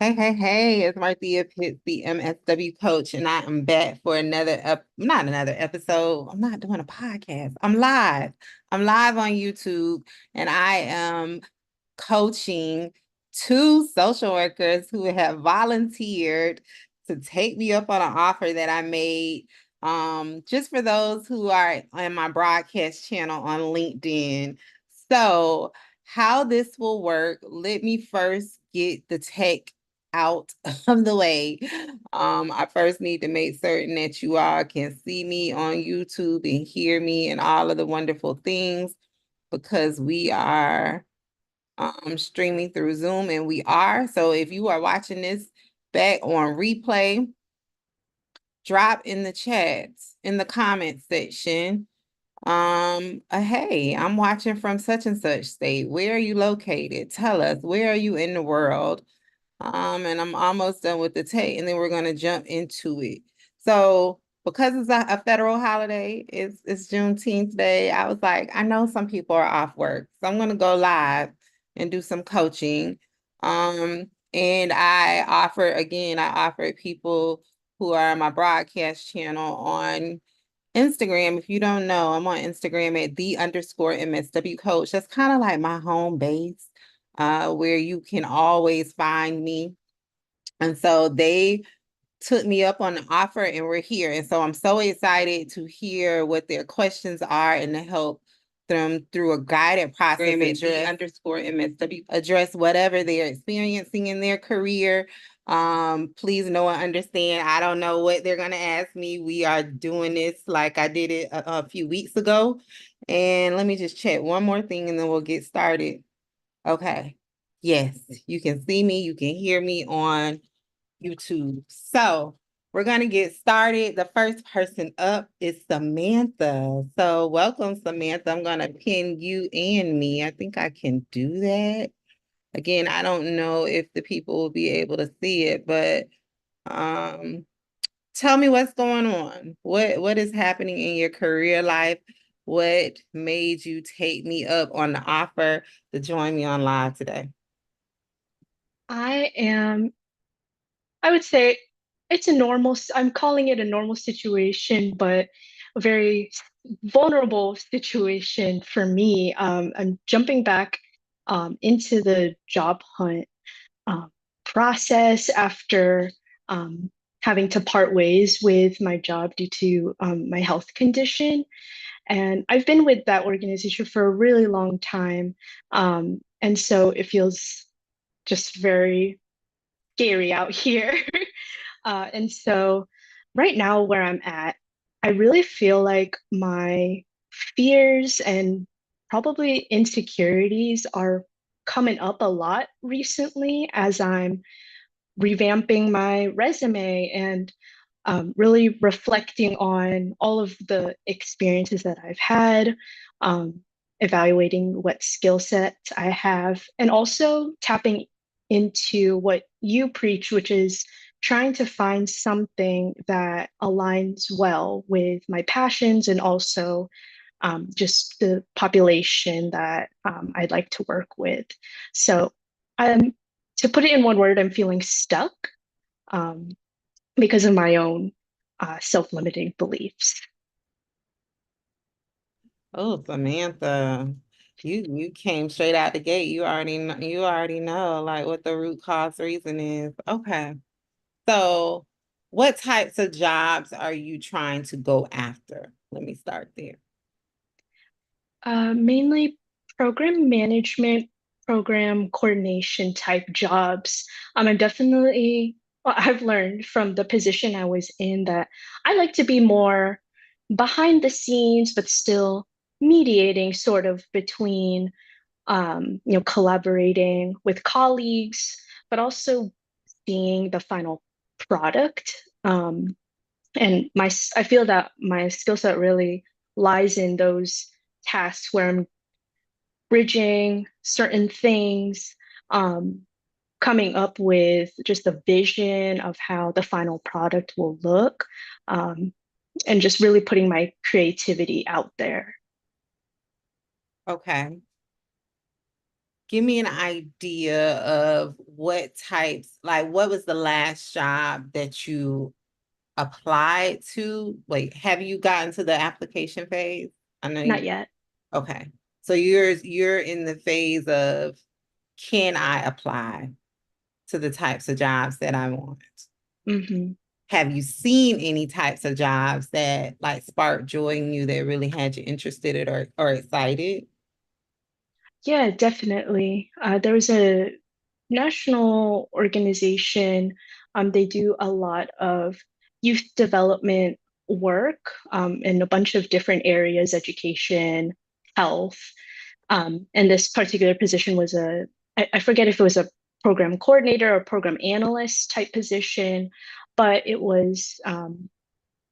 Hey, it's Marthea Pitts, the MSW coach, and I am back for not another episode. I'm not doing a podcast. I'm live. I'm live on YouTube, and I am coaching two social workers who have volunteered to take me up on an offer that I made. Just for those who are on my broadcast channel on LinkedIn. So, how this will work, let me first get the tech out of the way. I first need to make certain that you all can see me on YouTube and hear me and all of the wonderful things because we are streaming through Zoom and we are. So if you are watching this back on replay, drop in the chat in the comment section. Hey, I'm watching from such and such state. Where are you located? Tell us, where are you in the world? And I'm almost done with the tape, and then we're gonna jump into it. So because it's a federal holiday, it's Juneteenth Day. I was like, I know some people are off work, so I'm gonna go live and do some coaching. And I offered people who are on my broadcast channel on Instagram. If you don't know, I'm on Instagram at _MSW coach. That's kind of like my home base, where you can always find me. And so they took me up on the offer and we're here. And so I'm so excited to hear what their questions are and to help them through a guided process _MSW address whatever they're experiencing in their career. Please know and understand, I don't know what they're gonna ask me. We are doing this like I did it a few weeks ago. And let me just check one more thing and then we'll get started. Okay. Yes, you can see me, you can hear me on YouTube. So we're going to get started. The first person up is Samantha. So welcome, Samantha. I'm going to pin you and me. I think I can do that. Again, I don't know if the people will be able to see it, but um, tell me what's going on. What is happening in your career life? What made you take me up on the offer to join me on live today? I am, I would say I'm calling it a normal situation, but a very vulnerable situation for me. I'm jumping back into the job hunt um, process after um, having to part ways with my job due to my health condition. And I've been with that organization for a really long time. And so it feels just very scary out here. And so right now where I'm at, I really feel like my fears and probably insecurities are coming up a lot recently as I'm revamping my resume and really reflecting on all of the experiences that I've had, um, evaluating what skill sets I have, and also tapping into what you preach, which is trying to find something that aligns well with my passions and also just the population that I'd like to work with. So, um, to put it in one word, I'm feeling stuck. Um, because of my own self-limiting beliefs. Oh, Samantha, you came straight out the gate. You already know like what the root cause reason is. Okay. So, what types of jobs are you trying to go after? Let me start there. Mainly program management, program coordination type jobs. I'm definitely, well, I've learned from the position I was in that I like to be more behind the scenes, but still mediating sort of between, collaborating with colleagues, but also seeing the final product. And I feel that my skill set really lies in those tasks where I'm bridging certain things, um, coming up with just a vision of how the final product will look, um, and just really putting my creativity out there. Okay. give me an idea of what types, like what was the last job that you applied to? Wait, have you gotten to the application phase? I know Not you, yet. okay. So you're in the phase of, can I apply to the types of jobs that I want? Hmm. Have you seen any types of jobs that like sparked joy in you that really had you interested or excited? Yeah, definitely. There was a national organization. They do a lot of youth development work in a bunch of different areas, education, health. And this particular position was I forget if it was a program coordinator or program analyst type position, but it was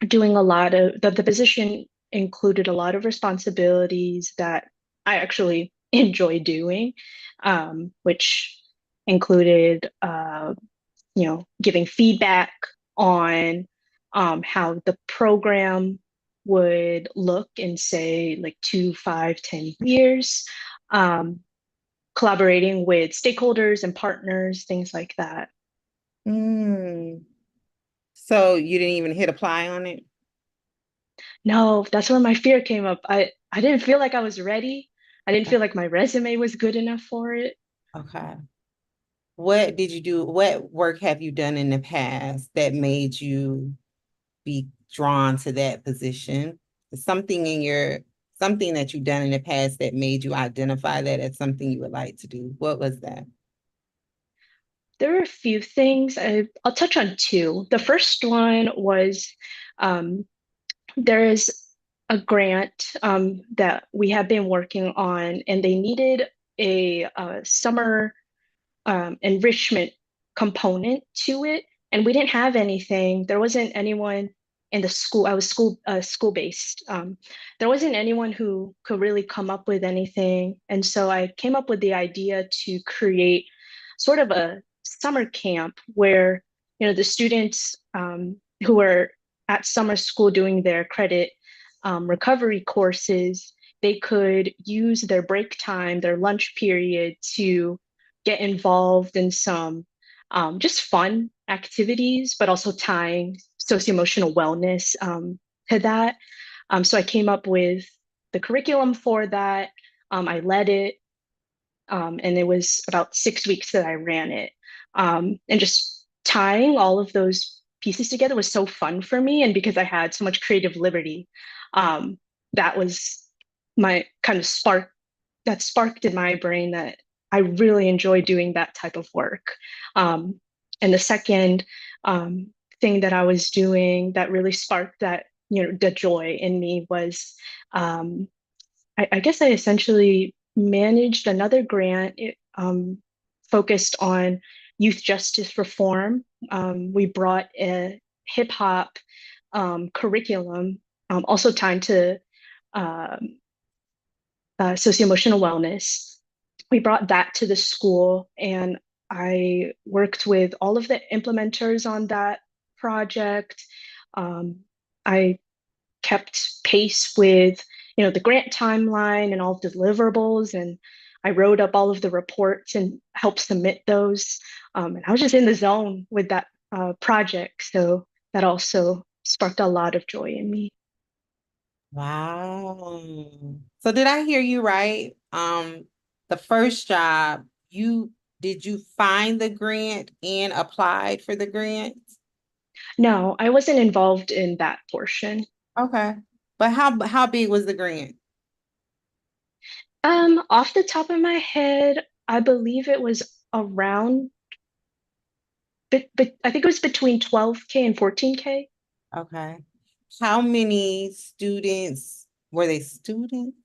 doing a lot of the position included a lot of responsibilities that I actually enjoy doing, which included, giving feedback on how the program would look in, say, like 2, 5, 10 years, um, collaborating with stakeholders and partners, things like that. Mm. So you didn't even hit apply on it? No, that's where my fear came up. I didn't feel like I was ready. I didn't feel like my resume was good enough for it. Okay. What did you do? What work have you done in the past that made you be drawn to that position? Something in your something that you've done in the past that made you identify that as something you would like to do. What was that? There were a few things. I'll touch on two. The first one was um, there is a grant that we have been working on, and they needed a summer enrichment component to it, and we didn't have anything. There wasn't anyone in the school. I was school based. There wasn't anyone who could really come up with anything, and so I came up with the idea to create sort of a summer camp where the students who are at summer school doing their credit recovery courses, they could use their break time, their lunch period to get involved in some just fun activities, but also tying socio-emotional wellness to that. So I came up with the curriculum for that. I led it, and it was about 6 weeks that I ran it. And just tying all of those pieces together was so fun for me. And because I had so much creative liberty, um, that was my kind of spark that sparked in my brain that I really enjoy doing that type of work. Um, and the second thing that I was doing that really sparked that, the joy in me was I guess I essentially managed another grant focused on youth justice reform. We brought a hip hop curriculum, also tied to um, socio-emotional wellness. We brought that to the school, and I worked with all of the implementers on that project. Um, I kept pace with, the grant timeline and all of the deliverables, and I wrote up all of the reports and helped submit those. And I was just in the zone with that project, so that also sparked a lot of joy in me. Wow. So did I hear you right? The first job, did you find the grant and applied for the grant? No, I wasn't involved in that portion. Okay. But how big was the grant? Off the top of my head, I believe it was around, but I think it was between 12K and 14K. Okay. How many students were they students?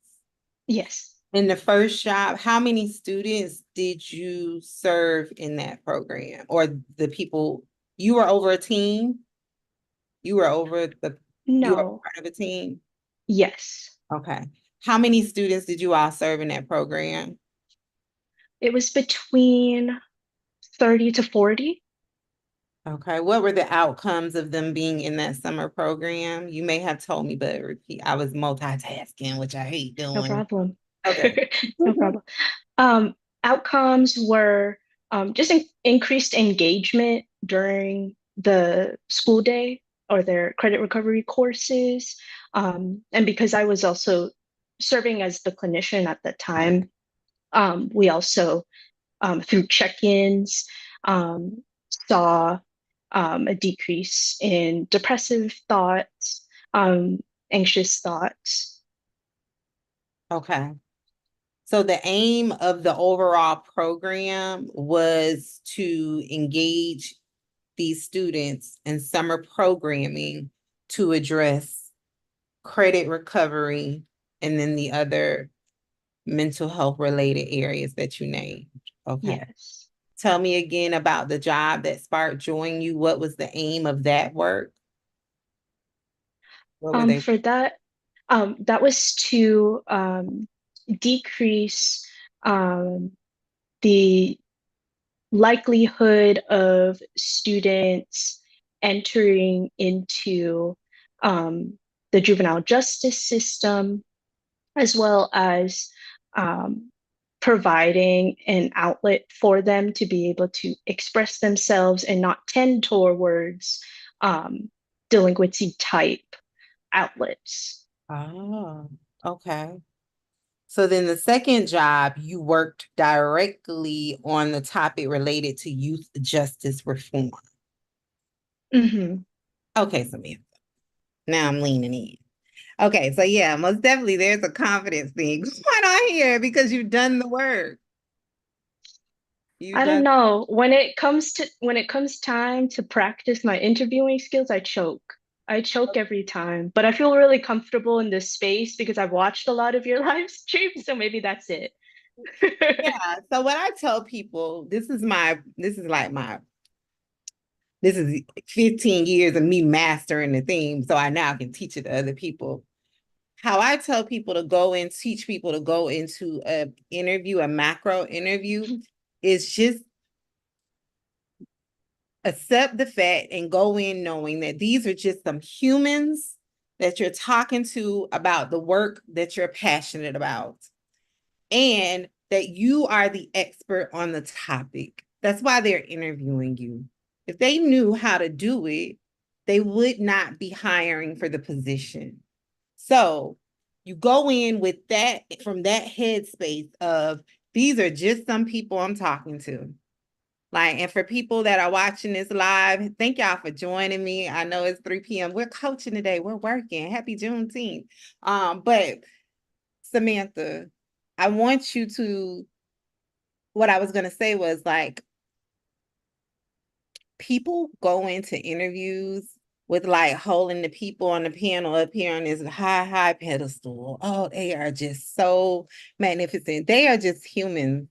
Yes. In the first job, how many students did you serve in that program? Or the people, you were over a team? You were over you were No. part of a team? Yes. Okay. How many students did you all serve in that program? It was between 30 to 40. Okay. What were the outcomes of them being in that summer program? You may have told me, but repeat. I was multitasking, which I hate No doing. problem. Okay. No problem. Um, outcomes were just increased engagement during the school day or their credit recovery courses. And because I was also serving as the clinician at the time, we also, through check-ins, um, saw a decrease in depressive thoughts, um, anxious thoughts. Okay. So the aim of the overall program was to engage these students in summer programming to address credit recovery and then the other mental health related areas that you named. Okay. Yes. Tell me again about the job that sparked joy in you. What was the aim of that work? What were they? For that, that was to decrease um, the likelihood of students entering into um, the juvenile justice system, as well as um, providing an outlet for them to be able to express themselves and not tend towards um, delinquency type outlets. Oh, okay. So then the second job, you worked directly on the topic related to youth justice reform. Mhm. Okay, Samantha. Now I'm leaning in. Okay, so yeah, most definitely there's a confidence thing going on here because you've done the work. You've I don't done, know. When it comes time to practice my interviewing skills, I choke. I choke every time. But I feel really comfortable in this space because I've watched a lot of your live streams, so maybe that's it. yeah. So what I tell people, this is 15 years of me mastering the theme, so I now can teach it to other people. How I tell people to go and teach people to go into a interview, a macro interview, is just accept the fact and go in knowing that these are just some humans that you're talking to about the work that you're passionate about and that you are the expert on the topic. That's why they're interviewing you. If they knew how to do it, they would not be hiring for the position. So you go in with that from that headspace of these are just some people I'm talking to. Like, and for people that are watching this live, thank y'all for joining me. I know it's 3 p.m. We're coaching today. We're working. Happy Juneteenth. But Samantha, I want you to, what I was gonna say was like people go into interviews with like holding the people on the panel up here on this high pedestal. Oh, they are just so magnificent. They are just humans,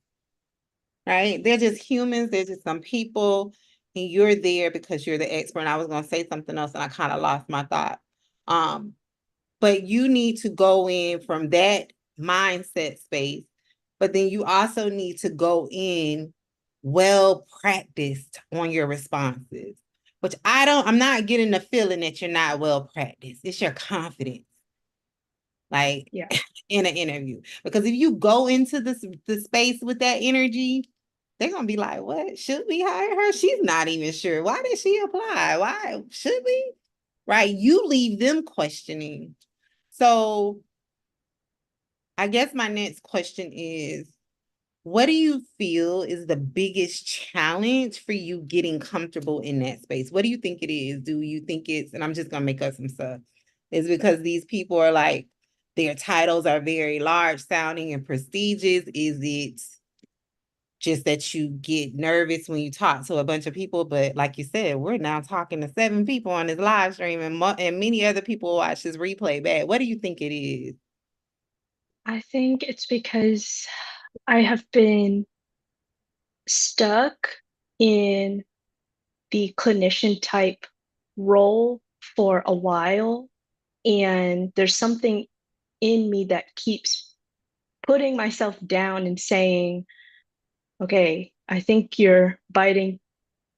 right? They're just humans. They're just some people, and you're there because you're the expert. And I was gonna say something else, and I kind of lost my thought. Um, but you need to go in from that mindset space, but then you also need to go in well practiced on your responses, which I'm not getting the feeling that you're not well practiced. It's your confidence, like Yeah. in an interview. Because if you go into the space with that energy, they're gonna be like, what? Should we hire her? She's not even sure. Why did she apply? Why should we? Right? You leave them questioning. So I guess my next question is, what do you feel is the biggest challenge for you getting comfortable in that space? What do you think it is? Do you think it's, and I'm just gonna make up some stuff, is because these people are like, their titles are very large sounding and prestigious? Is it just that you get nervous when you talk to a bunch of people? But like you said, we're now talking to 7 people on this live stream and many other people watch this replay back. What do you think it is? I think it's because I have been stuck in the clinician type role for a while, and there's something in me that keeps putting myself down and saying, okay, I think you're biting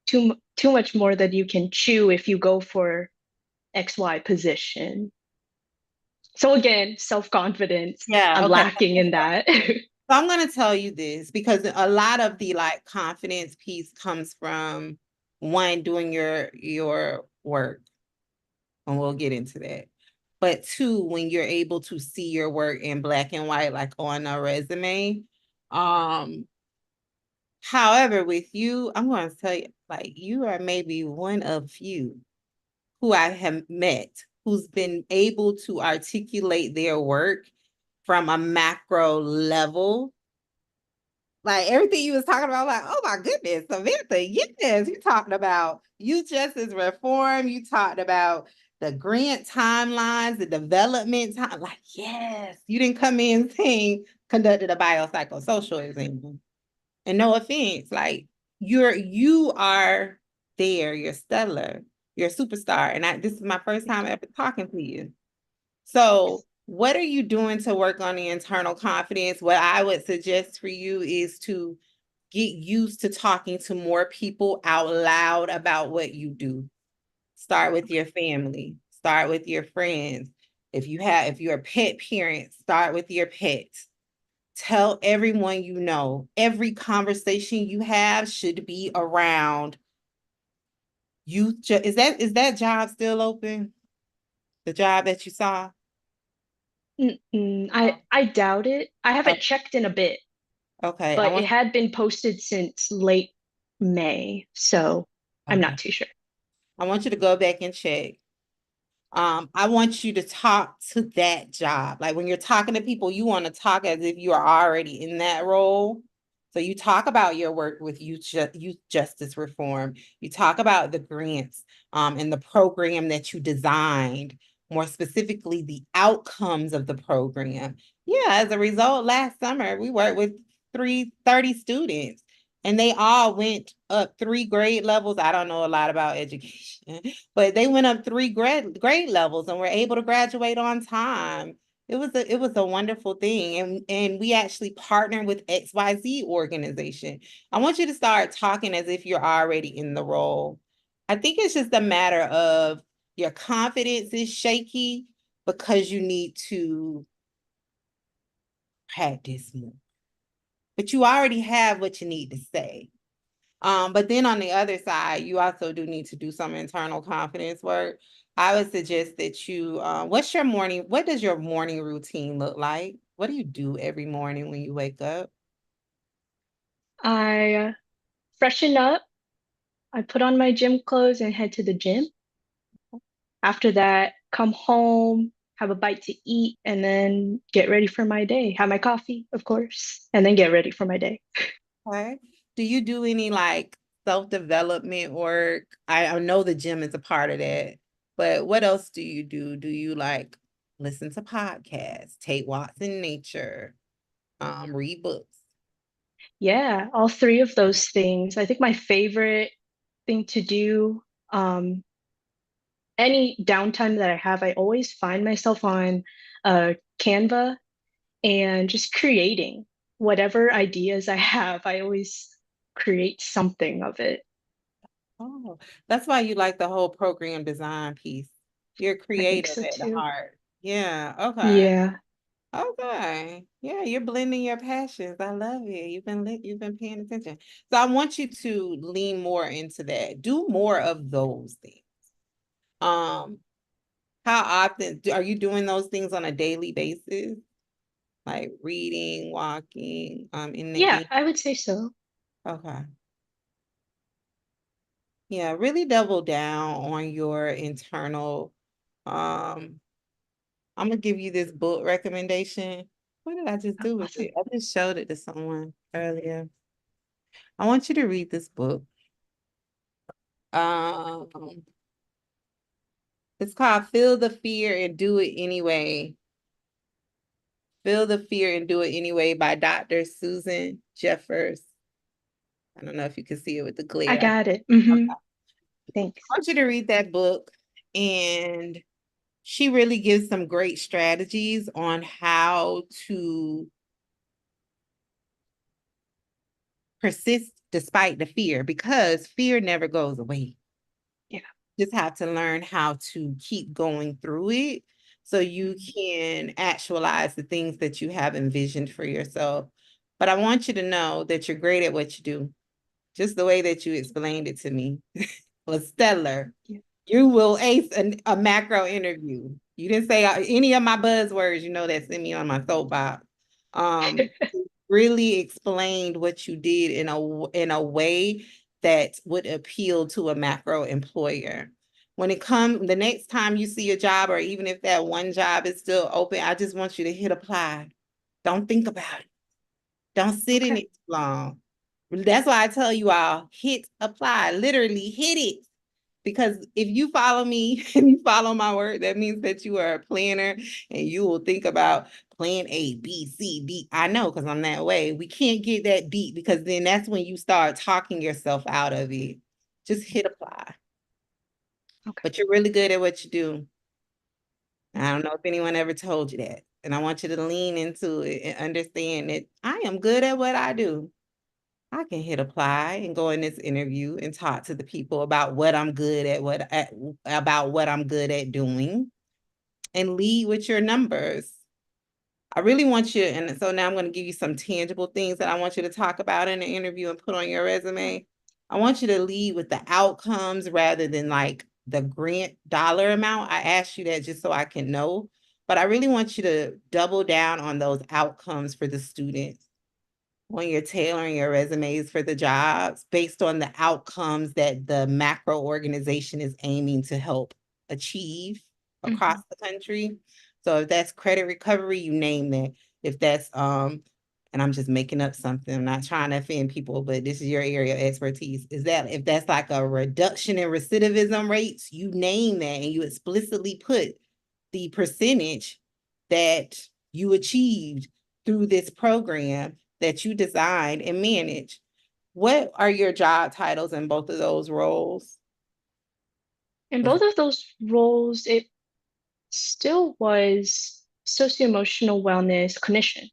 too much more than you can chew if you go for XY position. So again, self-confidence, Yeah, I'm okay. lacking in that. So I'm going to tell you this because a lot of the like confidence piece comes from one, doing your work, and we'll get into that. But two, when you're able to see your work in black and white, like on a resume. Um, However, with you, I'm going to tell you, like, you are maybe one of few who I have met who's been able to articulate their work from a macro level. Like everything you was talking about, like, oh my goodness, Samantha, yes, you talked about youth justice reform, you talked about the grant timelines, the development time. Like, yes, you didn't come in saying conducted a biopsychosocial exam. And no offense, like you are there, you're stellar, you're a superstar. And this is my first time ever talking to you. So what are you doing to work on the internal confidence? What I would suggest for you is to get used to talking to more people out loud about what you do. Start with your family, start with your friends. If you're a pet parent, start with your pets. Tell everyone you know. Every conversation you have should be around is that job still open? The job that you saw? I doubt it. I Oh, haven't checked in a bit, okay. but it had been posted since late May, so I'm Okay. not too sure. I want you to go back and check. I want you to talk to that job. Like when you're talking to people, you want to talk as if you are already in that role. So you talk about your work with youth justice reform. You talk about the grants, and the program that you designed, more specifically the outcomes of the program. Yeah, as a result, last summer we worked with 330 students and they all went up 3 grade levels. I don't know a lot about education, but they went up 3 grade levels and were able to graduate on time. It was a wonderful thing. And we actually partnered with XYZ organization. I want you to start talking as if you're already in the role. I think it's just a matter of your confidence is shaky because you need to practice more. But you already have what you need to say. But then on the other side, you also do need to do some internal confidence work. I would suggest that what does your morning routine look like? What do you do every morning when you wake up? I freshen up, I put on my gym clothes and head to the gym. After that, come home, have a bite to eat, and then get ready for my day. Have my coffee, of course, and then get ready for my day. Okay. Do you do any like self-development work? I know the gym is a part of that, but what else do you do? Do you like listen to podcasts, take walks in nature, read books? Yeah, all three of those things. I think my favorite thing to do, um, any downtime that I have, I always find myself on Canva and just creating whatever ideas I have. I always create something of it. Oh, that's why you like the whole program design piece. You're I think creative so at the too. heart. Yeah, okay. Yeah. Okay. Yeah, you're blending your passions. I love it. You've been paying attention. So I want you to lean more into that. Do more of those things. Um, how often are you doing those things on a daily basis? Like reading, walking, in the Yeah, game. I would say so. Okay. Yeah, really double down on your internal. I'm gonna give you this book recommendation. What did I just do with Awesome. it? I just showed it to someone earlier. I want you to read this book. Um, it's called Feel the Fear and Do It Anyway. Feel the Fear and Do It Anyway by Dr. Susan Jeffers. I don't know if you can see it with the I glare. got it. Okay. Thanks. I want you to read that book, and she really gives some great strategies on how to persist despite the fear, because fear never goes away. Yeah. Just have to learn how to keep going through it so you Mhm. can actualize the things that you have envisioned for yourself. but I want you to know that you're great at what you do. Just the way that you explained it to me was stellar. Yeah. You will ace a macro interview. You didn't say any of my buzzwords, you know, that sent me on my soapbox. Um, really explained what you did in a way that would appeal to a macro employer. When it comes the next time you see a job, or even if that one job is still open, I just want you to hit apply. Don't think about it. Don't sit in Okay. it too long. That's why I tell you all, hit apply, literally hit it. Because if you follow me and you follow my word, that means that you are a planner and you will think about plan A, B, C, D. I know because I'm that way. We can't get that deep because then that's when you start talking yourself out of it. Just hit apply. Okay. But you're really good at what you do. I Thank don't know if anyone ever told you that. And I want you to lean into it and understand that I am good at what I do. I can hit apply and go in this interview and talk to the people about what I'm good at, about what I'm good at doing, and lead with your numbers. I really want you, and so now I'm going to give you some tangible things that I want you to talk about in the interview and put on your you. resume. I want you to lead with the outcomes rather than like the grant dollar amount. I asked you that just so I can know, but I really want you to double down on those outcomes for the students when you're tailoring your resumes for the jobs based on the outcomes that the macro organization is aiming to help achieve across Mhm. the country. So if that's credit recovery, you name that. If that's and I'm just making up something, I'm not trying to offend people, but this is your area of expertise. Is that if that's like a reduction in recidivism rates, you name that and you explicitly put the percentage that you achieved through this program that you designed and manage. What are your job titles in both of those roles? In both of those roles, it still was socio-emotional wellness clinician.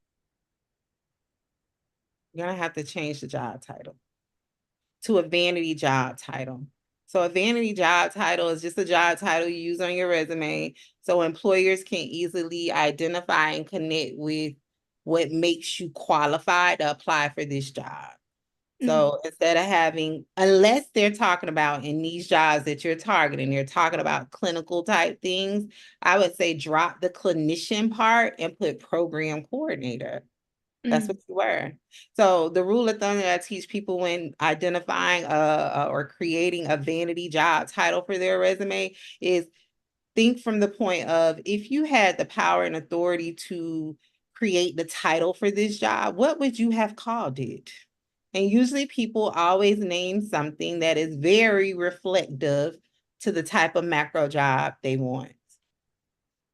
You're gonna have to change the job title to a vanity job title. So a vanity job title is just a job title you use on your resume so employers can easily identify and connect with what makes you qualified to apply for this job. Mhm. So instead of having, unless they're talking about in these jobs that you're targeting, they're talking about clinical type things, I would say drop the clinician part and put program coordinator. That's what Mhm. you were. So the rule of thumb that I teach people when identifying or creating a vanity job title for their resume is think from the point of if you had the power and authority to create the title for this job, what would you have called it? And usually people always name something that is very reflective to the type of macro job they want.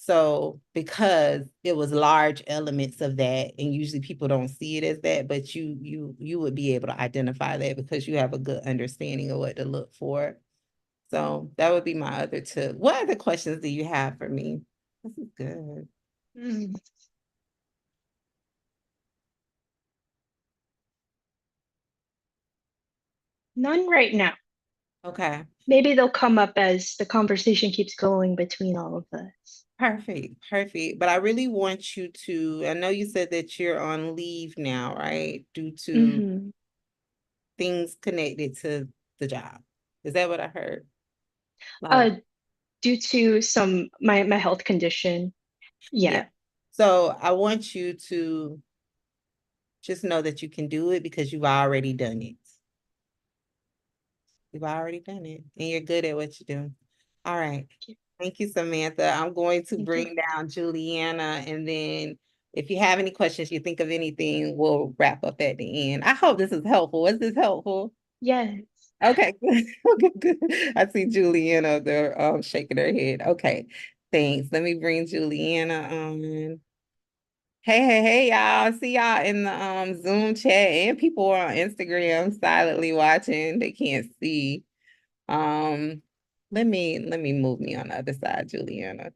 So because it was large elements of that, and usually people don't see it as that, but you would be able to identify that because you have a good understanding of what to look for. So that would be my other tip. What other questions do you have for me? This is good. Mm. None right now. Okay. Maybe they'll come up as the conversation keeps going between all of us. Perfect. Perfect. But I really want you to, I know you said that you're on leave now, right? Due to Hmm. things connected to the job. Is that what I heard? Like, Uh, due to my health condition. yeah. Yeah. So I want you to just know that you can do it because you've already done it. You've already done it and you're good at what you do. All right. Thank you. Thank you, Samantha. I'm going to Thank you. bring down Juliana, and then if you have any questions, you think of anything, we'll wrap up at the end. I hope this is helpful. Was this helpful? Yes. Okay, okay, good. I see Juliana there shaking her head. Okay, thanks. Let me bring Juliana on. Hey, y'all. See y'all in the Zoom chat, and people are on Instagram silently watching. They can't see. Um, let me move me on the other side, Juliana.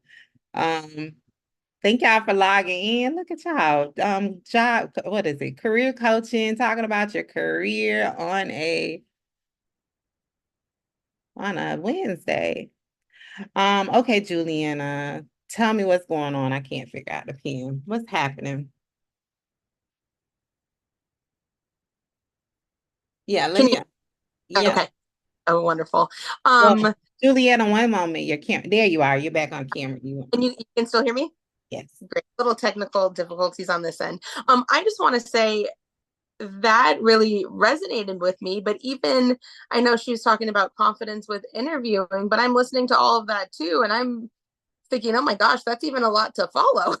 Um, thank y'all for logging in. Look at y'all. What is it? Career coaching, talking about your career on a Wednesday. Okay, Juliana, tell me what's going on. I can't figure out the pen. What's happening? Yeah, let Can me, you? yeah. Okay. Oh, wonderful. Well, Um, Juliet, on one moment, your camera, there you are. You're back on camera. you can still hear me? Yes. Great. Little technical difficulties on this end. I just want to say that really resonated with me, but even I know she was talking about confidence with interviewing, but I'm listening to all of that too, and I'm thinking, oh my gosh, that's even a lot to follow.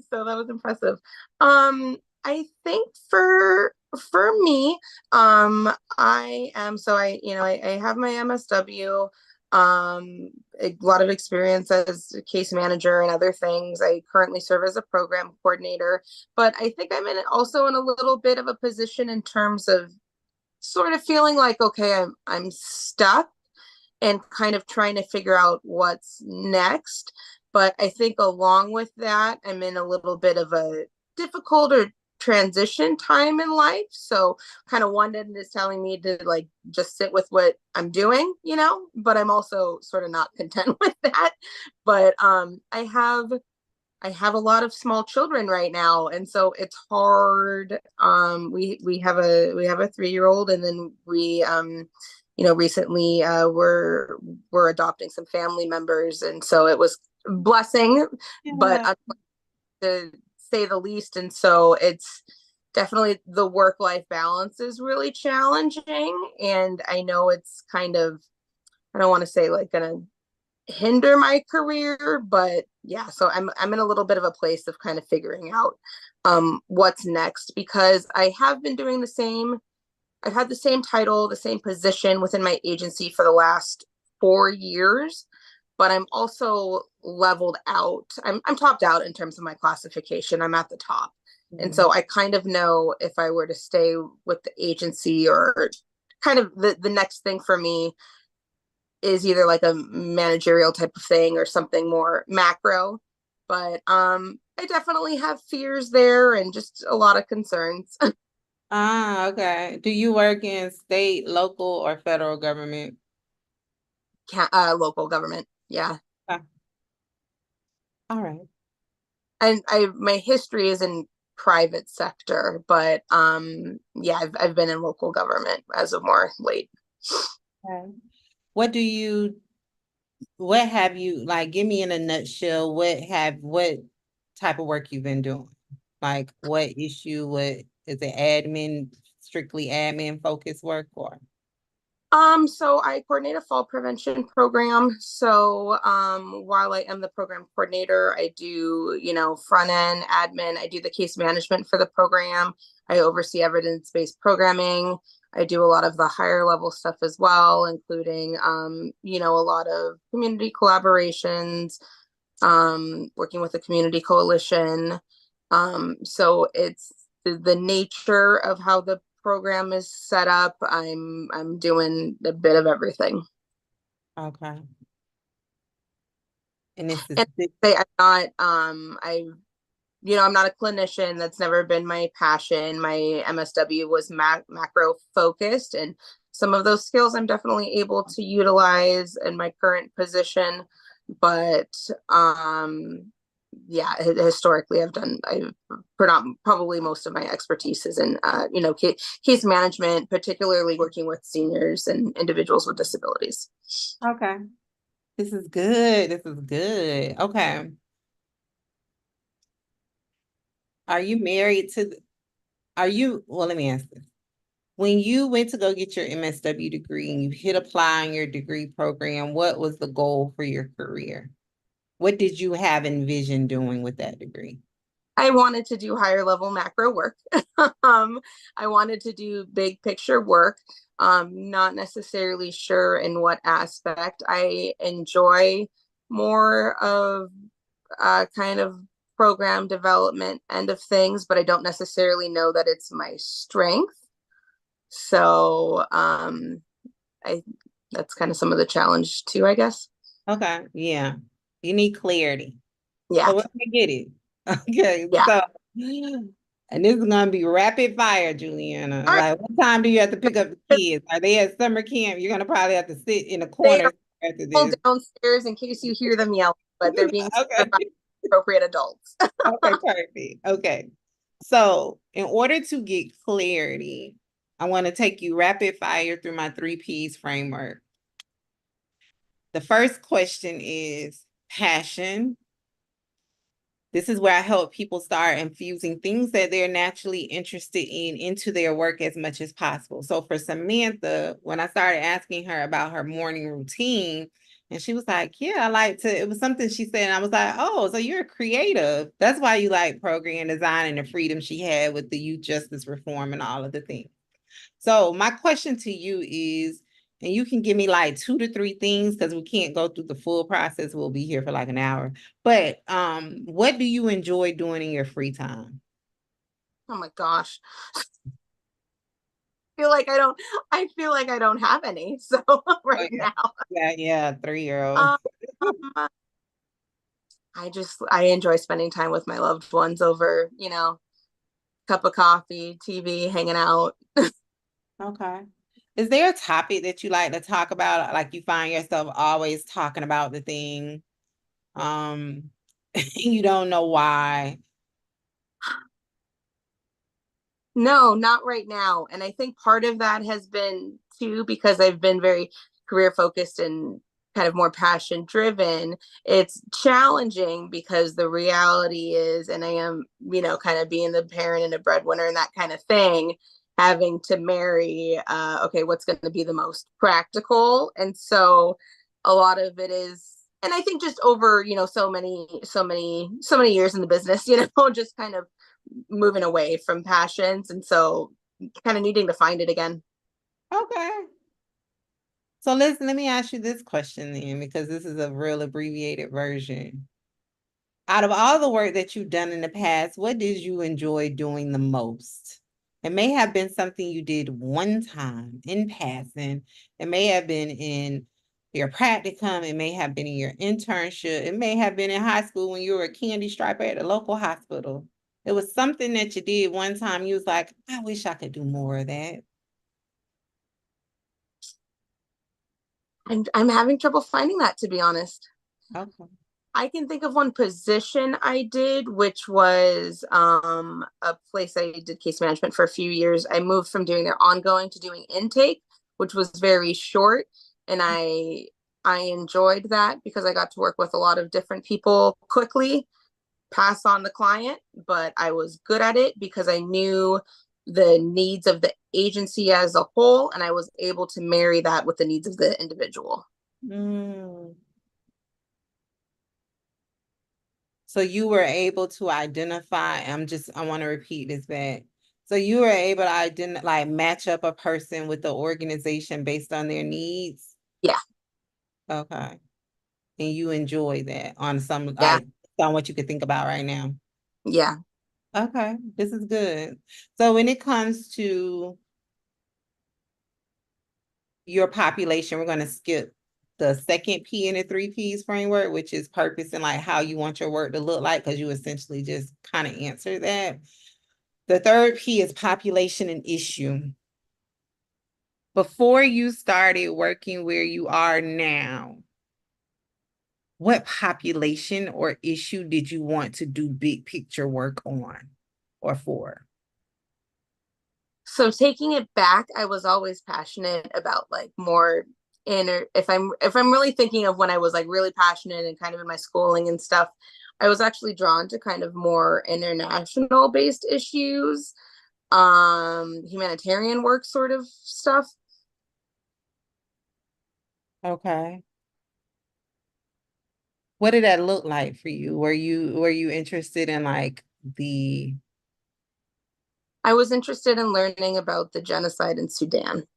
So that was impressive. I think for me, I am so I have my MSW, a lot of experience as a case manager and other things. I currently serve as a program coordinator, but I think I'm also in a little bit of a position in terms of sort of feeling like, okay, I'm stuck and kind of trying to figure out what's next. But I think along with that, I'm in a little bit of a difficult or transition time in life. So kind of one end is telling me to like just sit with what I'm doing, but I'm also sort of not content with that. But I have a lot of small children right now, and so it's hard. We have a 3-year-old, and then we recently we're adopting some family members, and so it was a blessing, but Yeah. to say the least. And so it's definitely the work-life balance is really challenging, and I know it's kind of, I don't want to say like gonna hinder my career, but yeah, so I'm in a little bit of a place of kind of figuring out what's next, because I have been doing the same. I've had the same title, the same position within my agency for the last 4 years, but I'm also leveled out. I'm topped out in terms of my classification. I'm at the top. And Mhm. so I kind of know if I were to stay with the agency, or kind of the next thing for me is either like a managerial type of thing or something more macro. But I definitely have fears there and just a lot of concerns. Ah, okay. Do you work in state, local, or federal government? Local government. Yeah. Ah, all right. And my history is in private sector, but yeah, I've been in local government as of more late. Okay. What do you, what have you, like, give me in a nutshell, what type of work you've been doing? Like, what issue, what is it admin, strictly admin focused work or? So I coordinate a fall prevention program. So while I am the program coordinator, I do, front end admin. I do the case management for the program. I oversee evidence-based programming. I do a lot of the higher level stuff as well, including, a lot of community collaborations, working with the community coalition. So it's the nature of how the program is set up. I'm doing a bit of everything. Okay. And this is, And say I'm not I'm not a clinician. That's never been my passion. My MSW was macro focused, and some of those skills I'm definitely able to utilize in my current position. But yeah, historically I've probably most of my expertise is in case management, particularly working with seniors and individuals with disabilities. okay. This is good. This is good. Okay. Are you married to, are you, well, let me ask this. When you went to go get your MSW degree and you hit apply on your degree program, what was the goal for your career? What did you have envisioned doing with that degree? I wanted to do higher level macro work. I wanted to do big picture work. Not necessarily sure in what aspect. I enjoy more of kind of program development end of things, but I don't necessarily know that it's my strength. So I that's kind of some of the challenge too, I guess. Okay, yeah. You need clarity. Yeah, So let me get it. Okay, yeah. so and this is gonna be rapid fire, Juliana. All right. Like, what time do you have to pick up the kids? Are they at summer camp? You're gonna probably have to sit in a They corner are after all this. downstairs in case you hear them yelling, but they're being Okay. served by appropriate adults. Okay, perfect. Okay. So, in order to get clarity, I want to take you rapid fire through my 3Ps framework. The first question is passion. This is where I help people start infusing things that they're naturally interested in into their work as much as possible. So for Samantha, when I started asking her about her morning routine, and she was like, yeah, I like to, it was something she said, and I was like, oh, so you're creative. That's why you like program design and the freedom she had with the youth justice reform and all of the things. So my question to you is, and you can give me like 2 to 3 things because we can't go through the full process. We'll be here for like an hour. But what do you enjoy doing in your free time? Oh my gosh. I feel like I don't have any. So right yeah. now. Yeah, 3-year-old. Um, I enjoy spending time with my loved ones over, cup of coffee, TV, hanging out. Okay. Is there a topic that you like to talk about? Like you find yourself always talking about the thing. You don't know why. No, not right now. And I think part of that has been too because I've been very career focused and kind of more passion driven. It's challenging because the reality is, and I am, kind of being the parent and a breadwinner and that kind of thing, having to marry, okay, what's going to be the most practical. And so a lot of it is, and I think just over, so many years in the business, just kind of moving away from passions, and so kind of needing to find it again. Okay. So listen, let me ask you this question then, because this is a real abbreviated version. Out of all the work that you've done in the past, what did you enjoy doing the most? It may have been something you did one time in passing. It may have been in your practicum. It may have been in your internship. It may have been in high school when you were a candy striper at a local hospital. It was something that you did one time. You was like, I wish I could do more of that. I'm having trouble finding that, to be honest. Okay. I can think of one position I did, which was a place I did case management for a few years. I moved from doing their ongoing to doing intake, which was very short, and I enjoyed that because I got to work with a lot of different people quickly, pass on the client, but I was good at it because I knew the needs of the agency as a whole, and I was able to marry that with the needs of the individual. Mm. So you were able to identify, I want to repeat this back. So you were able to identify, like match up a person with the organization based on their needs? Yeah. Okay. And you enjoy that on some, Yeah. like, on what you could think about right now? Yeah. Okay, this is good. So when it comes to your population, we're going to skip the second P in the 3Ps framework, which is purpose and like how you want your work to look like, because you essentially just kind of answered that. The third P is population and issue. Before you started working where you are now, what population or issue did you want to do big picture work on or for? So taking it back, I was always passionate about like more inner, if I'm really thinking of when I was like really passionate and kind of in my schooling and stuff, I was actually drawn to kind of more international based issues, humanitarian work sort of stuff. Okay. What did that look like for you? Were you interested in like the I was interested in learning about the genocide in Sudan.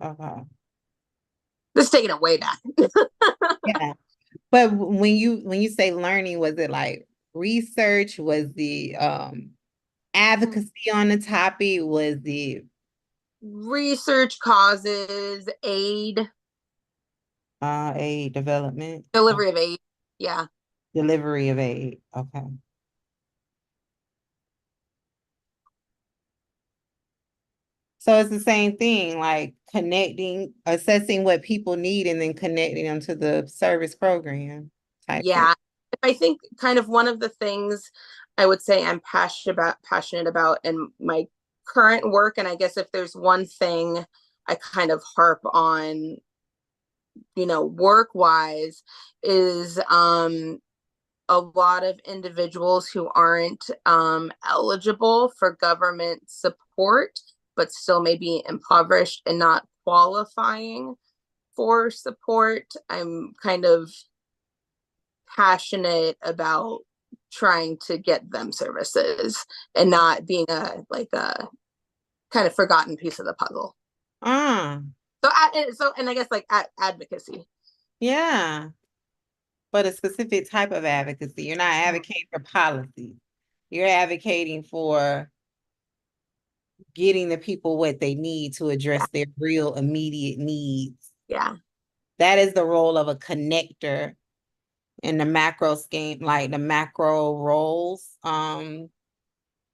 okay. This is taking it way back. Yeah. But when you say learning, was it like research? Was the advocacy on the topic? Was the Research, causes, aid, aid development? delivery of aid. Yeah. Delivery of aid. Okay. So it's the same thing, like connecting, assessing what people need and then connecting them to the service program type thing. Yeah. I think kind of one of the things I would say I'm passionate about in my current work, and I guess if there's one thing I kind of harp on, work wise, is a lot of individuals who aren't eligible for government support, but still may be impoverished and not qualifying for support. I'm kind of passionate about trying to get them services and not being a kind of forgotten piece of the puzzle. And I guess advocacy. Yeah. But a specific type of advocacy. You're not advocating for policy. You're advocating for getting the people what they need to address their real immediate needs. Yeah. That is the role of a connector in the macro scheme, like the macro roles.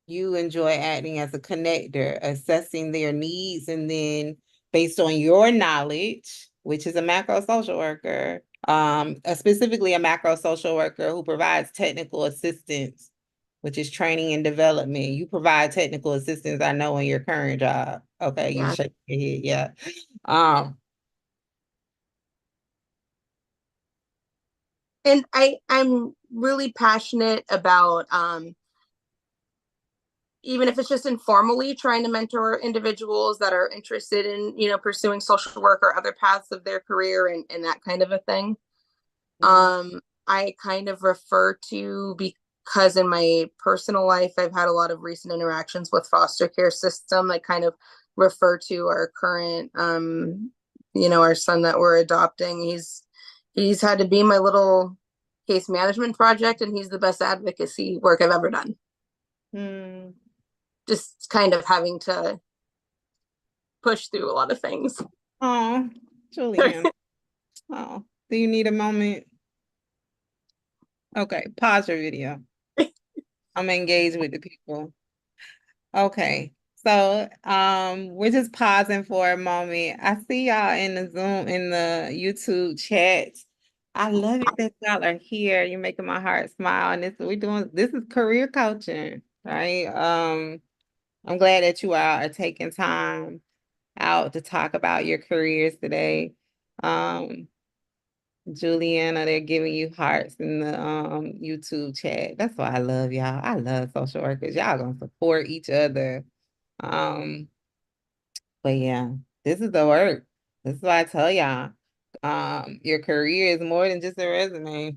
You enjoy acting as a connector, assessing their needs, and then based on your knowledge, which is a macro social worker, specifically a macro social worker who provides technical assistance, which is training and development. You provide technical assistance, I know, in your current job. Okay, you shake your head, yeah. And I'm really passionate about even if it's just informally trying to mentor individuals that are interested in, pursuing social work or other paths of their career and that kind of a thing. I kind of refer to, because in my personal life, I've had a lot of recent interactions with foster care system. I kind of refer to our current, our son that we're adopting. He's had to be my little case management project, and he's the best advocacy work I've ever done. Just kind of having to push through a lot of things. Oh, Julian. Oh, do you need a moment? Okay, pause your video. I'm engaged with the people. Okay, so we're just pausing for a moment. I see y'all in the Zoom, in the YouTube chat. I love it that y'all are here. You're making my heart smile. And this is career coaching, right? I'm glad that you all are taking time out to talk about your careers today. Juliana, they're giving you hearts in the YouTube chat. That's why I love y'all. I love social workers. Y'all gonna support each other. But yeah, this is the work. This is why I tell y'all, your career is more than just a resume,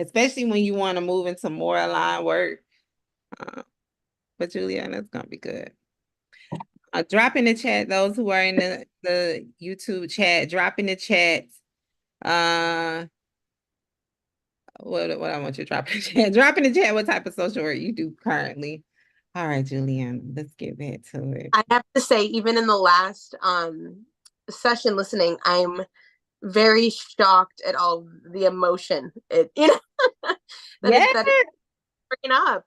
especially when you want to move into more aligned work. But Juliana, it's gonna be good. Drop in the chat, those who are in the YouTube chat, drop in the chat. What I want you to drop in the chat. Drop in the chat what type of social work you do currently. All right, Julianne, let's get back to it. I have to say, even in the last session listening, I'm very shocked at all the emotion that it's bringing up,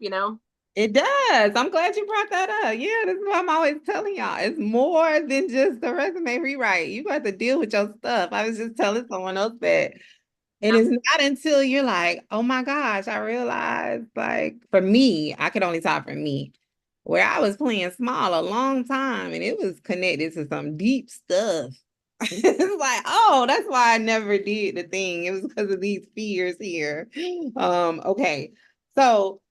It does. I'm glad you brought that up. Yeah, this is what I'm always telling y'all. It's more than just the resume rewrite. You got to deal with your stuff. I was just telling someone else that. And it's not until you're like, oh my gosh, I realized, like, for me, I could only talk for me, where I was playing small a long time and it was connected to some deep stuff. It's like, oh, that's why I never did the thing. It was because of these fears here. Okay. So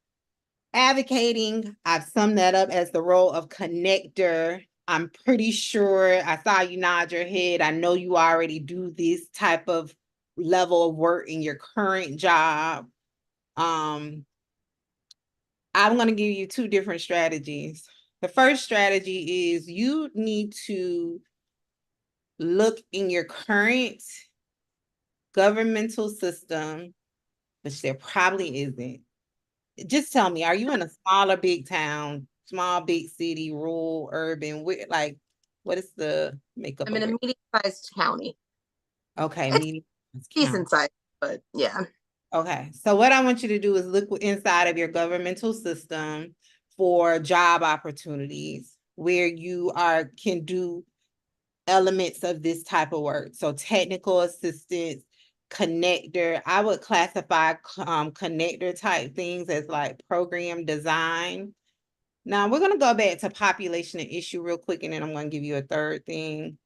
advocating, I've summed that up as the role of connector. I'm pretty sure I saw you nod your head. I know you already do this type of level of work in your current job. I'm going to give you two different strategies. The first strategy is you need to look in your current governmental system, which there probably isn't. Just tell me, are you in a small or big town, small, big city, rural, urban? Like, what is the makeup? I'm in a medium-sized county. Okay, medium. Decent size, but yeah. Okay, so what I want you to do is look inside of your governmental system for job opportunities where you can do elements of this type of work. So technical assistance, connector. I would classify connector type things as like program design, Now we're gonna go back to population and issue real quick, and then I'm gonna give you a third thing.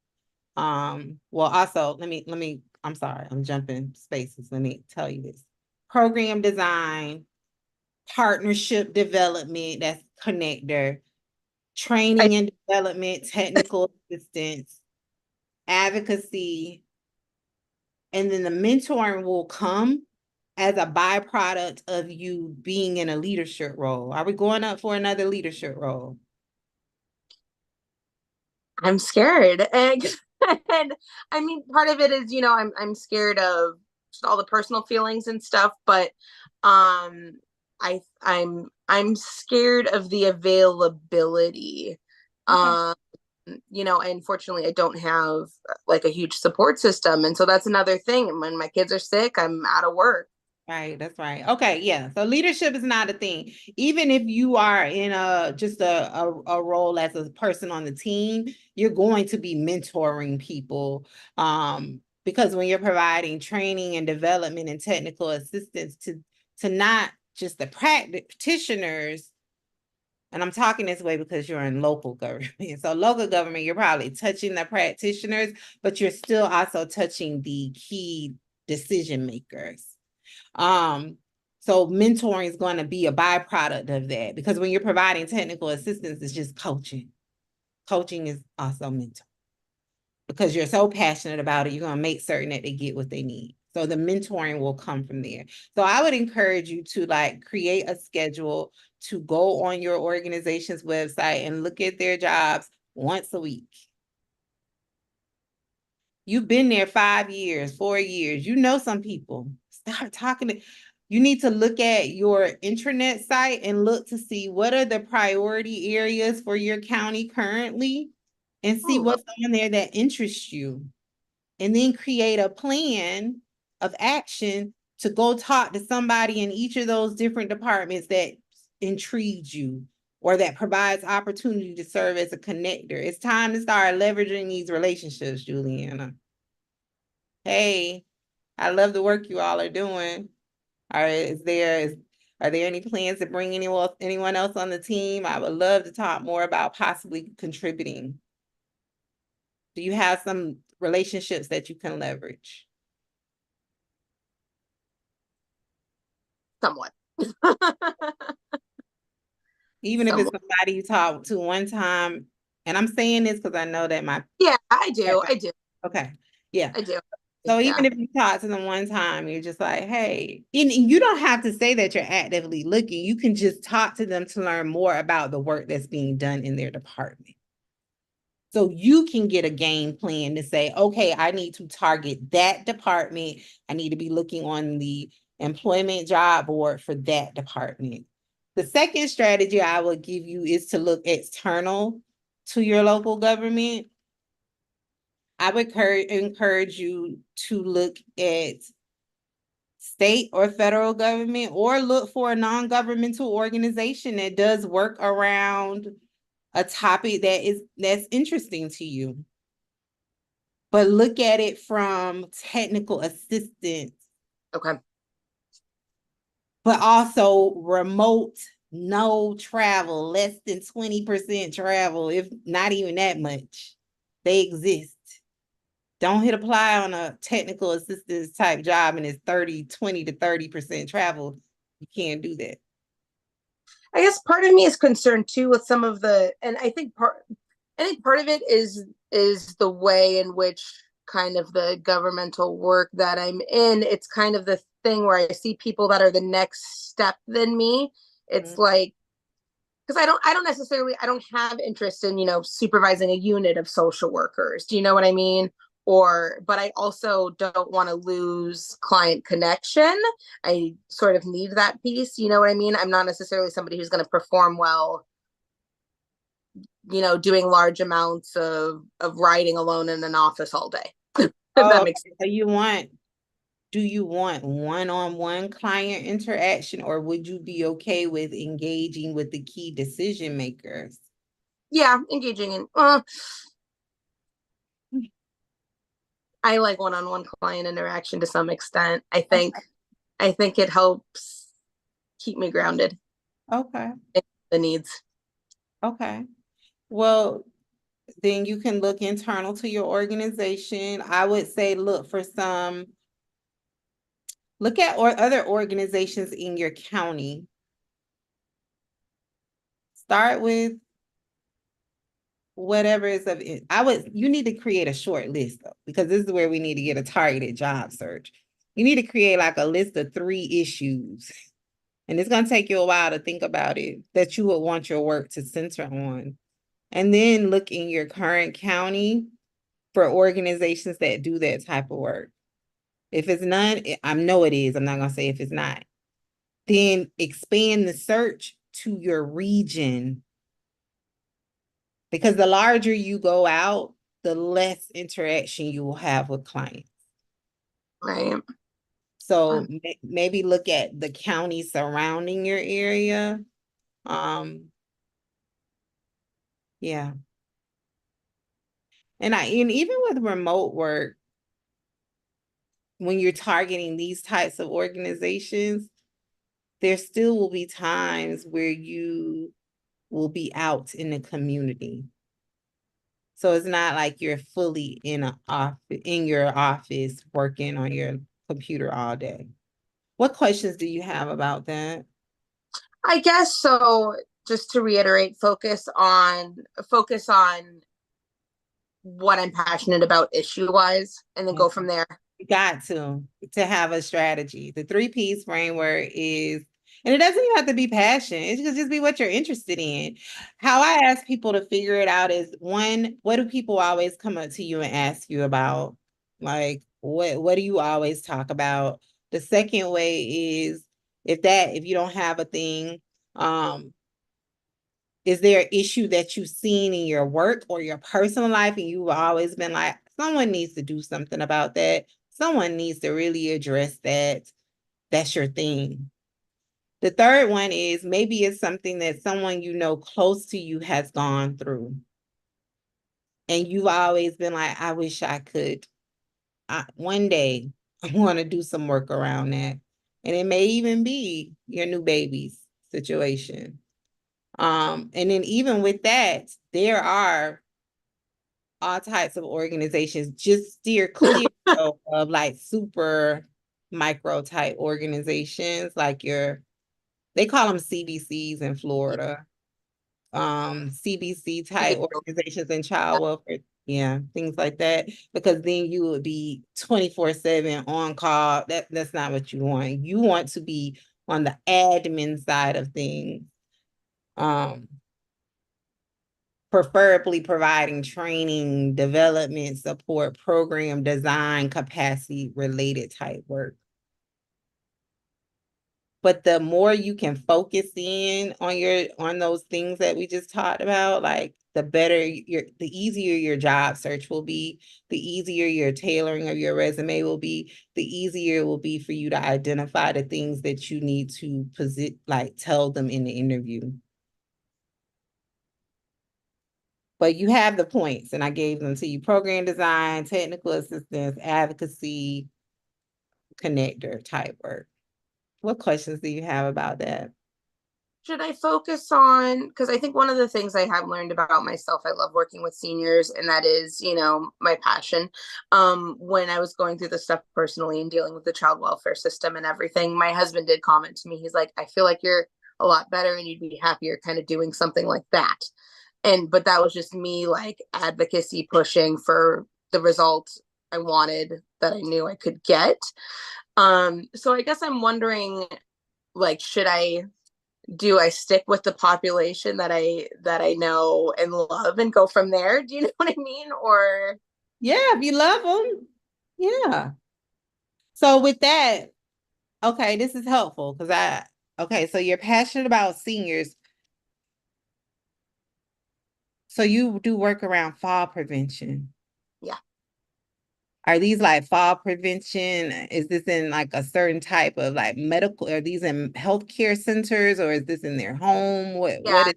Well, also, I'm sorry, I'm jumping spaces. Let me tell you this. Program design, partnership development, that's connector, training and development, technical assistance, advocacy, and then the mentoring will come as a byproduct of you being in a leadership role. Are we going up for another leadership role? I'm scared. And I mean, part of it is, I'm scared of just all the personal feelings and stuff, but I'm scared of the availability. Okay. Unfortunately I don't have like a huge support system. And so that's another thing. When my kids are sick, I'm out of work. Right, that's right. Okay, yeah. So leadership is not a thing. Even if you are in just a role as a person on the team, you're going to be mentoring people. Because when you're providing training and development and technical assistance to not just the practitioners, and I'm talking this way because you're in local government. So local government, you're probably touching the practitioners, but you're still also touching the key decision makers. So mentoring is going to be a byproduct of that, because when you're providing technical assistance, it's just coaching. Coaching is also mentoring, because you're so passionate about it, you're going to make certain that they get what they need. So the mentoring will come from there. So I would encourage you to create a schedule to go on your organization's website and look at their jobs once a week. You've been there 5 years, 4 years. You know some people. Start talking to. You need to look at your intranet site and look to see what are the priority areas for your county currently, and see what's on there that interests you. And then create a plan of action to go talk to somebody in each of those different departments that intrigues you or that provides opportunity to serve as a connector. It's time to start leveraging these relationships, Juliana. Hey, I love the work you all are doing. Are there any plans to bring anyone else on the team? I would love to talk more about possibly contributing. Do you have some relationships that you can leverage? Somewhat. Even if it's somebody you talked to one time, and I'm saying this because I know that yeah, I do. Okay. Yeah. I do. So even if you talk to them one time, you're just like, hey, and you don't have to say that you're actively looking. You can just talk to them to learn more about the work that's being done in their department. So you can get a game plan to say, okay, I need to target that department. I need to be looking on the employment job board for that department. The second strategy I will give you is to look external to your local government. I would encourage you to look at state or federal government, or look for a non-governmental organization that does work around a topic that's interesting to you. But look at it from technical assistance. Okay. But also remote, no travel, less than 20% travel, if not even that much. They exist. Don't hit apply on a technical assistance type job and it's 20 to 30% travel. You can't do that. I guess part of me is concerned too with some of and I think part of it is the way in which kind of the governmental work that I'm in. It's kind of the thing where I see people that are the next step than me. It's like, because I don't have interest in, supervising a unit of social workers. Do you know what I mean? But I also don't want to lose client connection. I sort of need that piece. You know what I mean? I'm not necessarily somebody who's going to perform well, doing large amounts of writing alone in an office all day. If that makes sense. Do you want one-on-one client interaction, or would you be okay with engaging with the key decision makers? Yeah, engaging in I like one-on-one client interaction to some extent. I think it helps keep me grounded. Okay. The needs. Okay. Well, then you can look internal to your organization. I would say look at or other organizations in your county. Start with whatever is of it. You need to create a short list though, because this is where we need to get a targeted job search. You need to create like a list of 3 issues. And it's going to take you a while to think about it that you would want your work to center on. And then look in your current county for organizations that do that type of work. If it's none, I know it is. I'm not going to say if it's not. Then expand the search to your region. Because the larger you go out, the less interaction you will have with clients. Right. So maybe look at the county surrounding your area. Yeah. And even with remote work, when you're targeting these types of organizations, there still will be times where you will be out in the community. So it's not like you're fully in your office working on your computer all day. What questions do you have about that? I guess so. Just to reiterate, focus on what I'm passionate about issue-wise, and then go from there. You got to have a strategy. The 3 Ps framework is, and it doesn't even have to be passion. It could just be what you're interested in. How I ask people to figure it out is, 1, what do people always come up to you and ask you about? Like, what do you always talk about? The second way is, if you don't have a thing, is there an issue that you've seen in your work or your personal life and you've always been like, someone needs to do something about that. Someone needs to really address that. That's your thing. The third one is, maybe it's something that someone you know close to you has gone through. And you've always been like, I wish I could. One day, I want to do some work around that. And it may even be your new baby's situation. And then even with that, there are all types of organizations. Just steer clear of like super micro type organizations, like they call them CBCs in Florida. CBC type organizations in child welfare. Yeah, things like that. Because then you would be 24/7 on call. That's not what you want. You want to be on the admin side of things. Preferably providing training, development, support, program design, capacity related type work. But the more you can focus in on those things that we just talked about, like the easier your job search will be, the easier your tailoring of your resume will be, the easier it will be for you to identify the things that you need to tell them in the interview. But you have the points, and I gave them to you: program design, technical assistance, advocacy, connector type work. What questions do you have about that? Should I focus on, because I think one of the things I have learned about myself, I love working with seniors, and that is, my passion. When I was going through this stuff personally and dealing with the child welfare system and everything, my husband did comment to me. He's like, I feel like you're a lot better and you'd be happier kind of doing something like that. But that was just me, like, advocacy pushing for the results I wanted that I knew I could get. So I guess I'm wondering, like, do I stick with the population that I know and love and go from there? Do you know what I mean? Or yeah, if you love them, yeah. So with that, okay, this is helpful because so you're passionate about seniors. So you do work around fall prevention. Yeah. Are these like fall prevention? Is this in like a certain type of like medical? Are these in healthcare centers, or is this in their home? What is?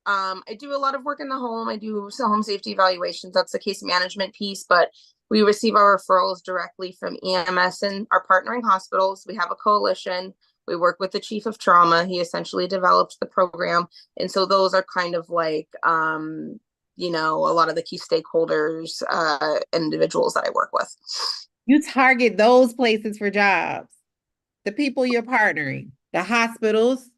I do a lot of work in the home. I do some home safety evaluations. That's the case management piece, but we receive our referrals directly from EMS and our partnering hospitals. We have a coalition. We work with the chief of trauma. He essentially develops the program. And so those are kind of like, you know, a lot of the key stakeholders, individuals that I work with. You target those places for jobs, the people you're partnering, the hospitals,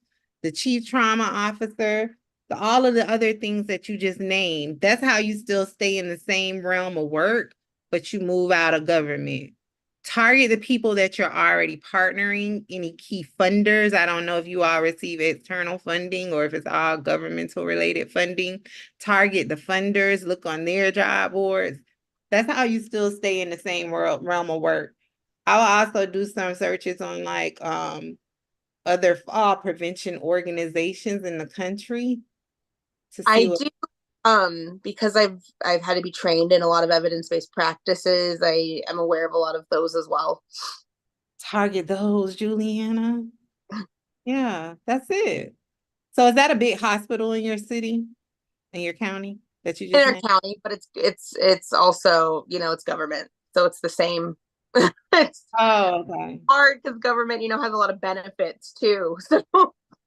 the chief trauma officer, all of the other things that you just named. That's how you still stay in the same realm of work, but you move out of government. Target the people that you're already partnering, any key funders. I don't know if you all receive external funding or if it's all governmental related funding. Target the funders, look on their job boards. That's how you still stay in the same realm of work. I'll also do some searches on like other fall prevention organizations in the country to see I what do, because I've had to be trained in a lot of evidence-based practices. I am aware of a lot of those as well. target those, Juliana. Yeah, that's it. So is that a big hospital in your city, in your county that you In just our named? county, but it's also, you know, it's government, so it's the same. It's Oh, okay. hard because government, you know, has a lot of benefits too. So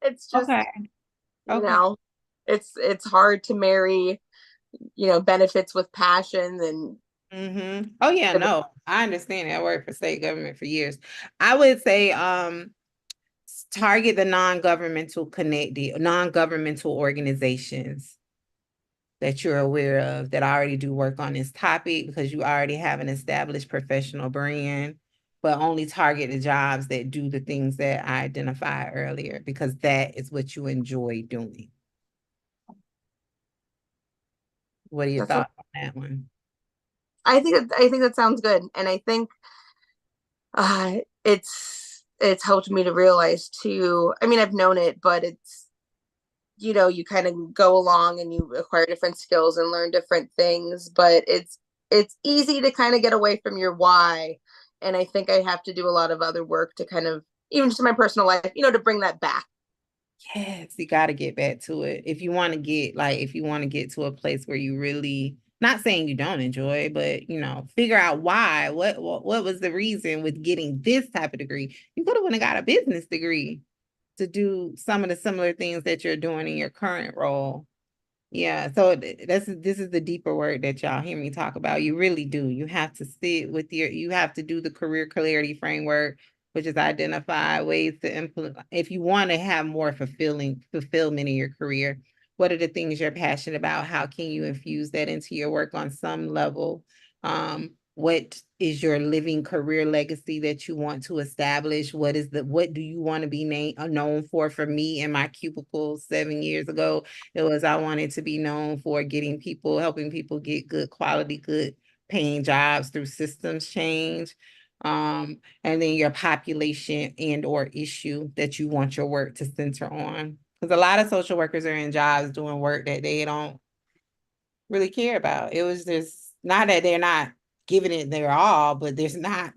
it's just, Okay. you Okay. know, it's hard to marry, you know, benefits with passion and Oh yeah, no, I understand that. I worked for state government for years. I would say target the non-governmental organizations that you're aware of that already do work on this topic because you already have an established professional brand, but only target the jobs that do the things that I identified earlier because that is what you enjoy doing. What are your that's what thoughts on that one? I think that sounds good. And I think uh it's helped me to realize too. I mean, I've known it, but it's, you know, you kind of go along and you acquire different skills and learn different things, but it's easy to kind of get away from your why. And I think I have to do a lot of other work to kind of, even just in my personal life, you know, to bring that back. Yes, you got to get back to it. If you want to get if you want to get to a place where you really, not saying you don't enjoy, but figure out why. What was the reason with getting this type of degree? You could have went and got a business degree to do some of the similar things that you're doing in your current role. Yeah, so this is the deeper work that y'all hear me talk about. You really do. You have to sit with you have to do the career clarity framework, which is identify ways to implement if you want to have more fulfillment in your career. What are the things you're passionate about? How can you infuse that into your work on some level? What is your living career legacy that you want to establish? What do you want to be known for? For me in my cubicle 7 years ago, it was I wanted to be known for helping people get good quality, good paying jobs through systems change. And then your population and or issue that you want your work to center on. Because a lot of social workers are in jobs doing work that they don't really care about. It was just not that they're not giving it their all, but there's not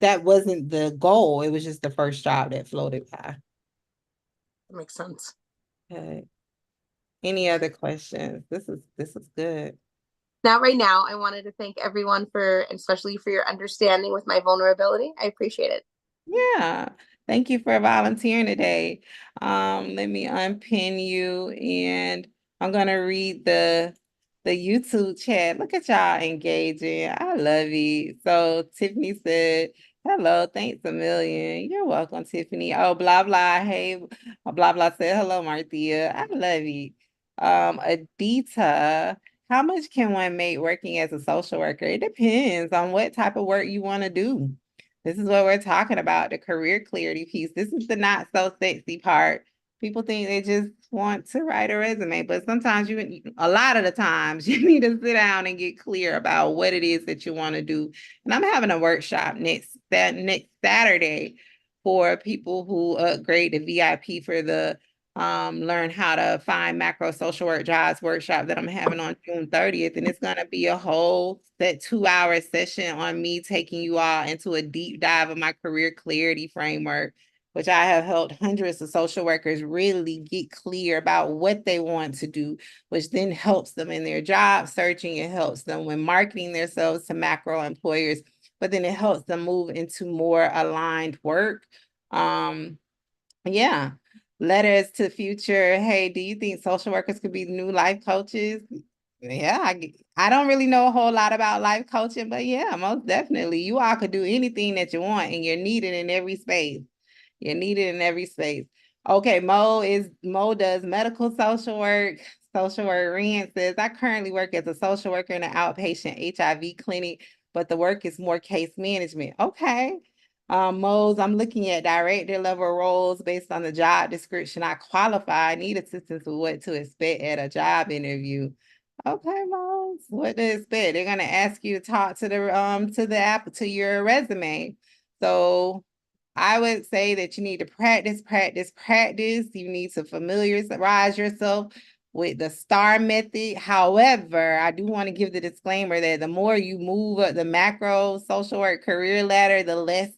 that wasn't the goal. It was just the first job that floated by. That makes sense. Okay. Any other questions? This is good. Now, right now, I wanted to thank everyone for, especially for your understanding with my vulnerability. I appreciate it. Yeah. Thank you for volunteering today. Let me unpin you and I'm gonna read the YouTube chat. Look at y'all engaging. I love it. So Tiffany said, hello, thanks a million. You're welcome, Tiffany. Oh, blah blah. Hey, blah blah said hello, Marthea. I love it. Adita, how much can one make working as a social worker? It depends on what type of work you want to do. This is what we're talking about, the career clarity piece. This is the not so sexy part. People think they just want to write a resume, but sometimes a lot of the times you need to sit down and get clear about what it is that you want to do. And I'm having a workshop next Saturday for people who upgrade the VIP for the learn how to find macro social work jobs workshop that I'm having on June 30th. And it's going to be a whole 2-hour session on me taking you all into a deep dive of my career clarity framework, which I have helped hundreds of social workers really get clear about what they want to do, which then helps them in their job searching. It helps them when marketing themselves to macro employers, but then it helps them move into more aligned work. Yeah. Letters to future. Hey, do you think social workers could be new life coaches? Yeah, I don't really know a whole lot about life coaching, but yeah, most definitely. You all could do anything that you want, and you're needed in every space. You're needed in every space. Okay, Mo does medical social work. Social work Rand says, I currently work as a social worker in an outpatient HIV clinic, but the work is more case management. Okay. Mo's, I'm looking at director level roles based on the job description. I qualify. I need assistance with what to expect at a job interview. Okay, Mo's, what to expect? They're gonna ask you to talk to the app to your resume. So I would say that you need to practice, practice, practice. You need to familiarize yourself with the STAR method. However, I do want to give the disclaimer that the more you move up the macro social work career ladder, the less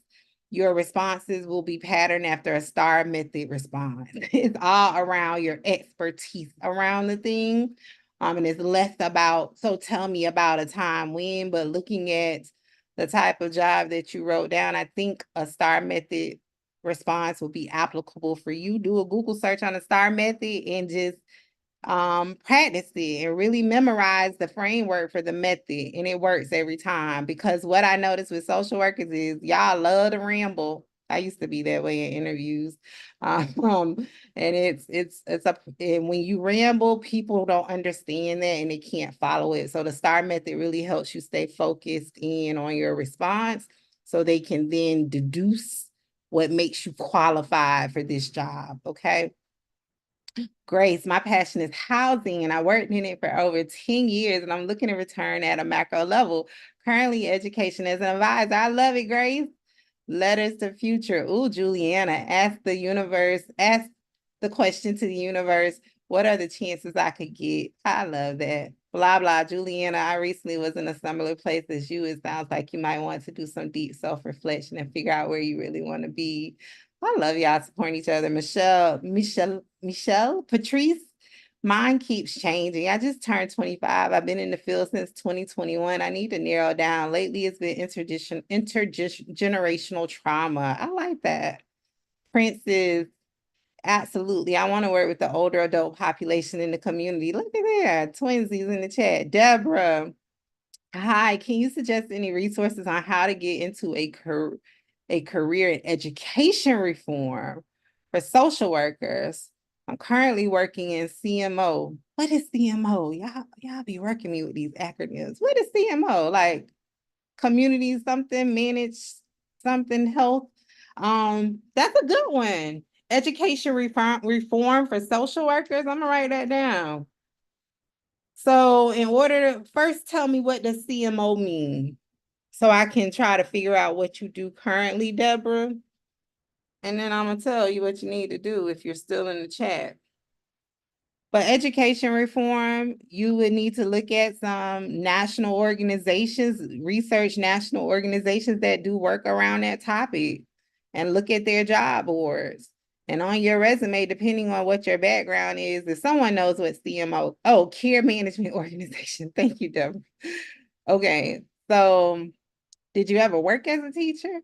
your responses will be patterned after a STAR method response. It's all around your expertise around the thing. And it's less about, so tell me about a time when, but looking at the type of job that you wrote down, I think a STAR method response will be applicable for you. Do a Google search on the STAR method and just practice it and really memorize the framework for the method, and it works every time. Because what I noticed with social workers is y'all love to ramble. I used to be that way in interviews. And and when you ramble, people don't understand that and they can't follow it. So the STAR method really helps you stay focused in on your response so they can then deduce what makes you qualified for this job. Okay. Grace, my passion is housing, and I worked in it for over 10 years, and I'm looking to return at a macro level. Currently, education as an advisor. I love it, Grace. Letters to future. Ooh, Juliana, ask the question to the universe. What are the chances I could get? I love that. Blah, blah. Juliana, I recently was in a similar place as you. It sounds like you might want to do some deep self-reflection and figure out where you really want to be. I love y'all supporting each other. Michelle, Patrice, mine keeps changing. I just turned 25. I've been in the field since 2021. I need to narrow down. Lately, it's been intergenerational trauma. I like that. Prince is absolutely. I want to work with the older adult population in the community. Look at that. Twinsies in the chat. Deborah, hi. Can you suggest any resources on how to get into a career in education reform for social workers? I'm currently working in CMO. What is CMO? Y'all be working me with these acronyms. What is CMO? Like community something, managed something health. That's a good one. Education reform for social workers. I'm gonna write that down. So in order to first tell me what does CMO mean, so I can try to figure out what you do currently, Deborah. And then I'm gonna tell you what you need to do if you're still in the chat. But education reform, you would need to look at some national organizations, research national organizations that do work around that topic and look at their job boards. And on your resume, depending on what your background is, if someone knows what CMO, oh, care management organization. Thank you, Deborah. Okay, so did you ever work as a teacher?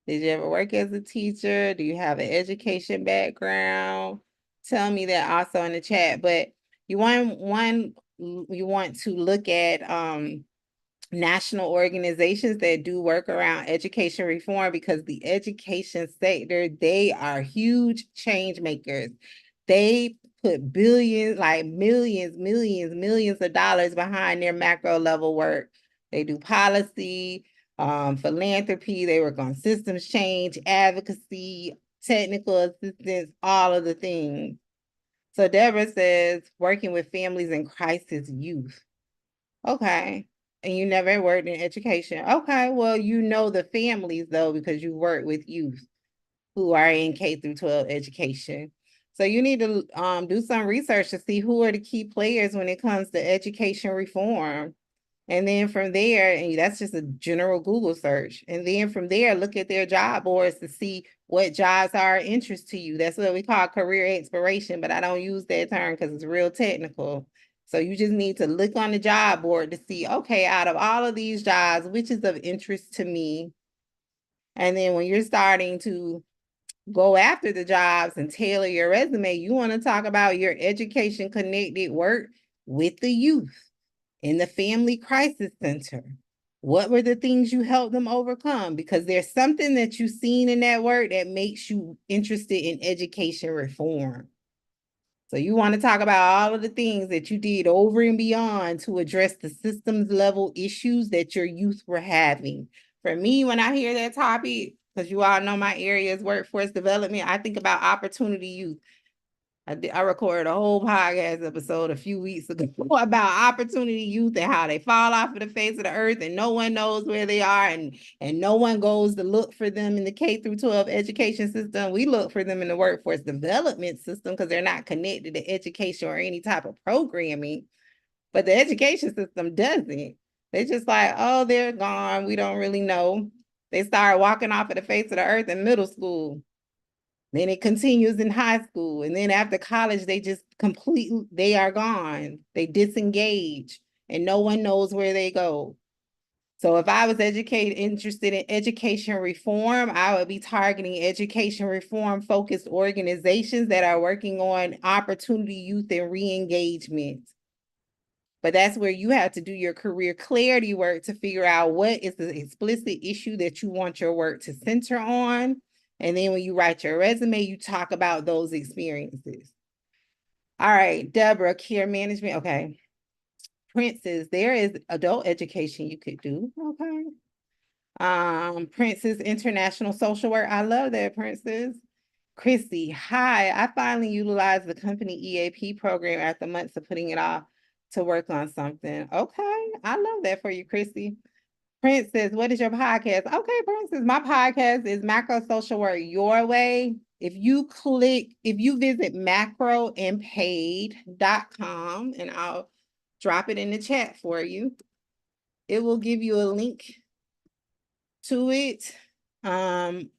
Did you ever work as a teacher? Do you have an education background? Tell me that also in the chat. But you want to look at national organizations that do work around education reform, because the education sector, they are huge change makers. They put billions, like millions of dollars behind their macro level work. They do policy, philanthropy, they work on systems change, advocacy, technical assistance, all of the things. So Deborah says, working with families in crisis youth. Okay. And you never worked in education. Okay, well, you know the families though, because you work with youth who are in K through 12 education. So you need to do some research to see who are the key players when it comes to education reform. And then from there, and that's just a general Google search. And then from there, look at their job boards to see what jobs are of interest to you. That's what we call career exploration, but I don't use that term because it's real technical. So you just need to look on the job board to see, okay, out of all of these jobs, which is of interest to me? And then when you're starting to go after the jobs and tailor your resume, you want to talk about your education connected work with the youth in the Family Crisis Center. What were the things you helped them overcome? Because there's something that you've seen in that work that makes you interested in education reform. So you want to talk about all of the things that you did over and beyond to address the systems level issues that your youth were having. For me, when I hear that topic, because you all know my area is workforce development, I think about opportunity youth. I recorded a whole podcast episode a few weeks ago about opportunity youth and how they fall off of the face of the earth and no one knows where they are and no one goes to look for them in the K through 12 education system. We look for them in the workforce development system because they're not connected to education or any type of programming. But the education system doesn't. They're just like, oh, they're gone. We don't really know. They start walking off of the face of the earth in middle school. Then it continues in high school. And then after college, they just completely, they are gone. They disengage and no one knows where they go. So if I was interested in education reform, I would be targeting education reform focused organizations that are working on opportunity youth and re-engagement. But that's where you have to do your career clarity work to figure out what is the explicit issue that you want your work to center on. And then when you write your resume, you talk about those experiences. All right, Deborah, care management. Okay. Princess, there is adult education you could do. Okay. Princess, international social work. I love that, Princess. Chrissy, hi. I finally utilized the company EAP program after months of putting it off to work on something. Okay. I love that for you, Chrissy. Princess, what is your podcast? Okay, Princess, my podcast is Macro Social Work Your Way. If you visit macroandpaid.com, and I'll drop it in the chat for you, it will give you a link to it on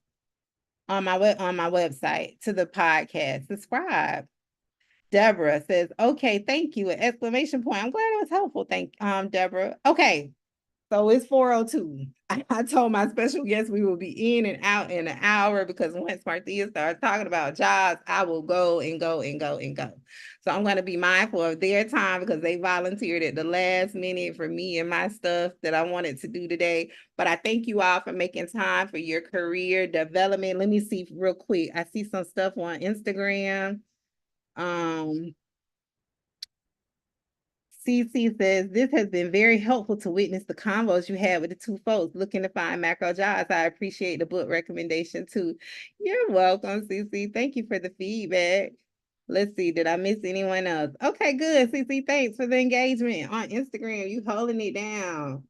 my website to the podcast. Subscribe. Deborah says, okay, thank you. An exclamation point. I'm glad it was helpful. Thank Deborah. Okay. So it's 4:02. I told my special guest we will be in and out in an hour because once Marthea starts talking about jobs, I will go and go and go and go. So I'm going to be mindful of their time because they volunteered at the last minute for me and my stuff that I wanted to do today. But I thank you all for making time for your career development. Let me see real quick. I see some stuff on Instagram. CC says, this has been very helpful to witness the convos you had with the two folks looking to find macro jobs. I appreciate the book recommendation too. You're welcome, CC. Thank you for the feedback. Let's see, did I miss anyone else? Okay, good, CC. Thanks for the engagement on Instagram. You holding it down.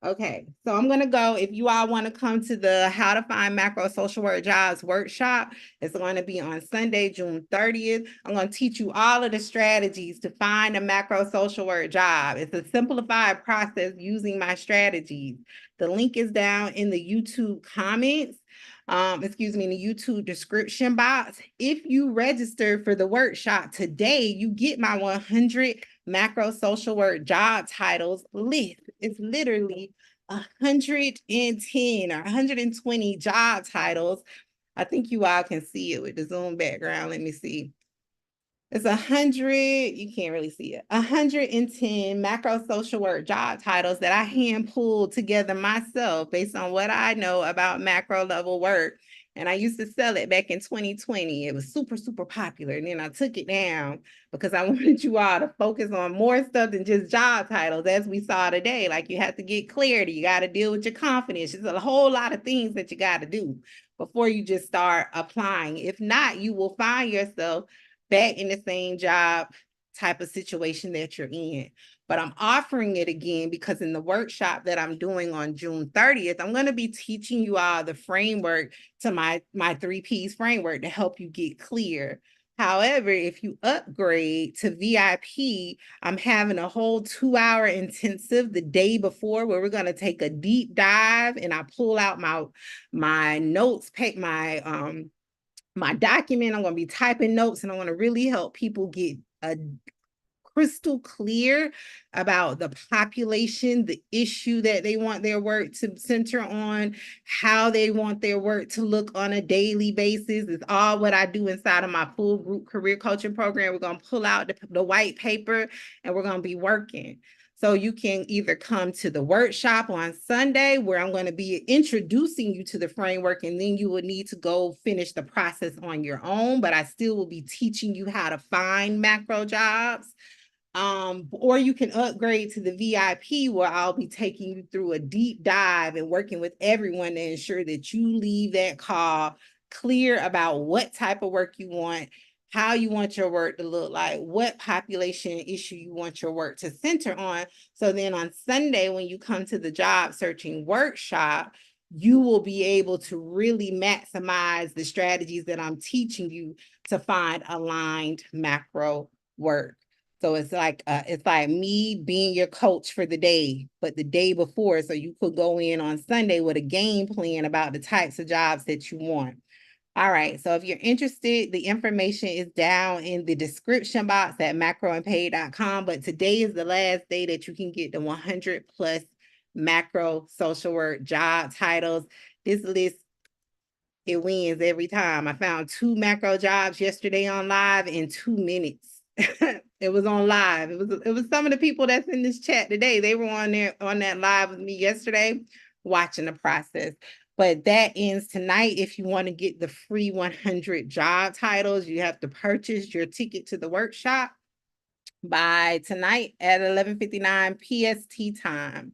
Okay, so I'm going to go. If you all want to come to the How to Find Macro Social Work Jobs workshop, it's going to be on Sunday, June 30th. I'm going to teach you all of the strategies to find a macro social work job. It's a simplified process using my strategies. The link is down in the YouTube comments. In the YouTube description box. If you register for the workshop today, you get my 100 macro social work job titles list. It's literally 110 or 120 job titles. I think you all can see it with the Zoom background. Let me see. It's 100, you can't really see it, 110 macro social work job titles that I hand pulled together myself based on what I know about macro level work. And I used to sell it back in 2020. It was super, super popular. And then I took it down because I wanted you all to focus on more stuff than just job titles, as we saw today. Like you have to get clarity. You got to deal with your confidence. There's a whole lot of things that you got to do before you just start applying. If not, you will find yourself back in the same job type of situation that you're in. But I'm offering it again because in the workshop that I'm doing on June 30th, I'm going to be teaching you all the framework to my 3 Ps framework to help you get clear. However, if you upgrade to VIP, I'm having a whole 2-hour intensive the day before where we're going to take a deep dive and I pull out my notes, my document. I'm going to be typing notes and I want to really help people get a crystal clear about the population, the issue that they want their work to center on, how they want their work to look on a daily basis. It's all what I do inside of my full group career coaching program. We're going to pull out the white paper and we're going to be working. So you can either come to the workshop on Sunday where I'm going to be introducing you to the framework, and then you will need to go finish the process on your own, but I still will be teaching you how to find macro jobs. Or you can upgrade to the VIP where I'll be taking you through a deep dive and working with everyone to ensure that you leave that call clear about what type of work you want, how you want your work to look like, what population issue you want your work to center on. So then on Sunday, when you come to the job searching workshop, you will be able to really maximize the strategies that I'm teaching you to find aligned macro work. So it's like me being your coach for the day, but the day before, so you could go in on Sunday with a game plan about the types of jobs that you want. All right, so if you're interested, the information is down in the description box at macroandpaid.com, but today is the last day that you can get the 100 plus macro social work job titles. This list, it wins every time. I found 2 macro jobs yesterday on live in 2 minutes. It was on live. It was some of the people that's in this chat today. They were on that live with me yesterday watching the process. But that ends tonight. If you want to get the free 100 job titles, you have to purchase your ticket to the workshop by tonight at 11:59 PST time.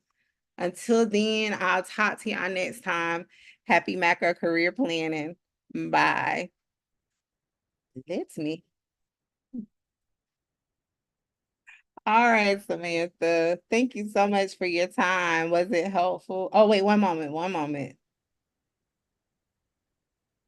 Until then, I'll talk to y'all next time. Happy macro career planning. Bye. That's me. All right, Samantha. Thank you so much for your time. Was it helpful? Oh, wait, one moment.